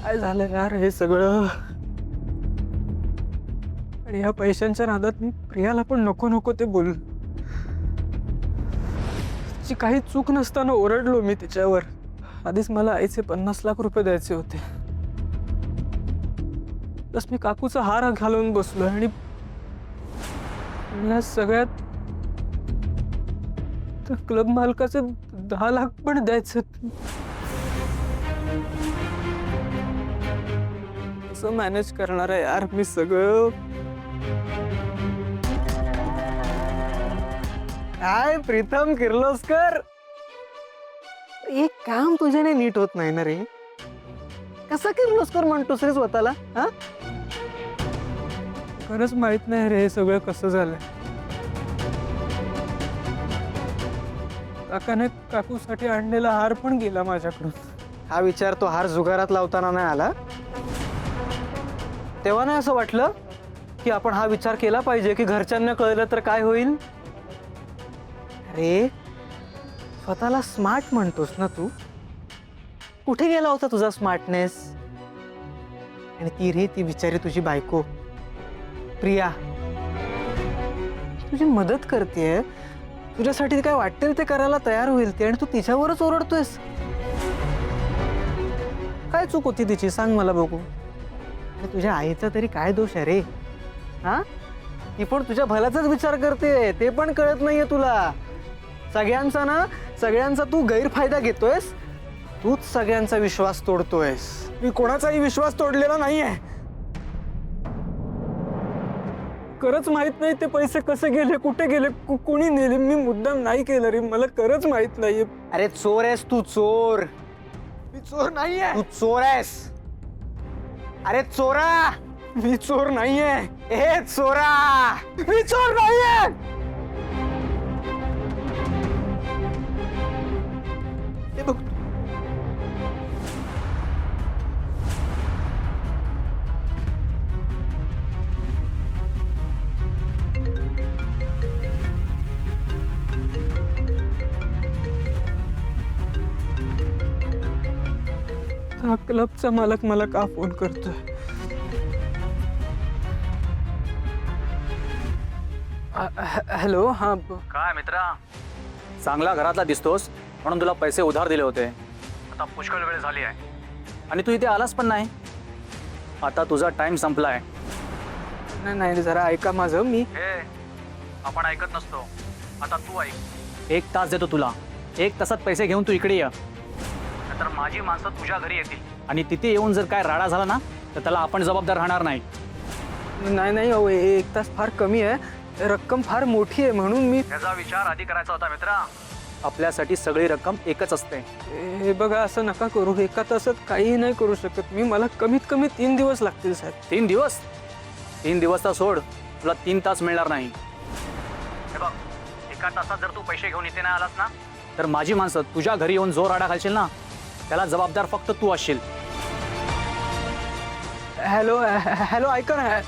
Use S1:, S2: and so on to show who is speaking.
S1: काय झालं यार हे सगळं? आणि या पैशांच्या नादात मी प्रियाला पण नको नको ते बोल. तिची काही चूक नसताना ओरडलो मी तिच्यावर. आधीच मला आईचे 50 लाख रुपये द्यायचे होते. बस मी काकूचा हार घालून बसलो आणि या सगळ्यात क्लब मालकाचे 10 लाख पण द्यायचे. कसं मॅनेज करणार आहे यार मी सगळं? काय प्रीतम किर्लोस्कर, एक काम तुझ्याने नीट होत नाही ना रे. कसा किर्लोस्कर म्हणतोस रे स्वतःला? हा, खरंच माहित नाही रे हे सगळं कसं झालंय. काकाने काकूसाठी आणलेला हार पण गेला माझ्याकडून. हा विचार तो हार जुगारात लावताना नाही आला. तेव्हा नाही असं वाटलं की आपण हा विचार केला पाहिजे की घरच्यांना कळलं तर काय होईल. अरे स्वतःला स्मार्ट म्हणतोस ना तू. कुठे गेला होता तुझा स्मार्टनेस? आणि ती रे ती बिचारी तुझी बायको प्रिया तुझी मदत करतेय. तुझ्यासाठी काय वाटेल ते करायला तयार होईल ती, आणि तू तिच्यावरच ओरडतोयस. काय चूक होती तिची सांग मला बघू. आणि तुझ्या आईचा तरी काय दोष आहे रे? हा, ती पण तुझ्या भल्याचाच विचार करते, ते पण कळत नाहीये तुला. सगळ्यांचा तू गैरफायदा घेतोयस. तूच सगळ्यांचा विश्वास तोडतोयस. मी कोणाचाही विश्वास तोडलेला नाहीये. खरंच माहित नाही ते पैसे कसे गेले, कुठे गेले, कोणी नेले. मी मुद्दाम नाही केलं रे, मला खरंच माहित नाहीये. अरे चोर आहेस तू, चोर. मी चोर नाहीये. तू चोर आहेस. अरे चोरा, मी चोर नाहीये. ए चोरा, मी चोर नाहीये. हे बघ, हा क्लबचा मालक मला का फोन करतोय? हॅलो. हा
S2: काय मित्रा, चांगला घरातला दिसतोस म्हणून तुला पैसे उधार दिले होते. आता पुष्कळ वेळ झाली आहे आणि तू इथे आलास पण नाही. आता तुझा टाइम संपलाय.
S1: नाही जरा ऐका माझं. मी
S2: आपण ऐकत नसतो. आता तू ऐक. 1 तास देतो तुला. 1 तासात पैसे घेऊन तू इकडे ये. तर माझी माणसं तुझ्या घरी येतील आणि तिथे येऊन जर काय राडा झाला ना तर त्याला आपण जबाबदार राहणार नाही.
S1: नाही अहो, 1 तास फार कमी आहे. रक्कम फार मोठी आहे म्हणून मी.
S2: त्याचा विचार आधी करायचा होता मित्रा. आपल्यासाठी सगळी रक्कम एकच असते.
S1: हे बघा, असं नका करू. 1 तासात काही नाही करू शकत मी. मला कमीत कमी 3 दिवस लागतील साहेब.
S2: 3 दिवस? 3 दिवस तर सोड, तुला 3 तास मिळणार नाही. हे बघ, 1 तासात जर तू पैसे घेऊन इथे नाही आलास ना तर माझी माणसं तुझ्या घरी येऊन जो राडा घालशील ना त्याला जबाबदार फक्त तू असशील.
S1: हॅलो ऐका ना.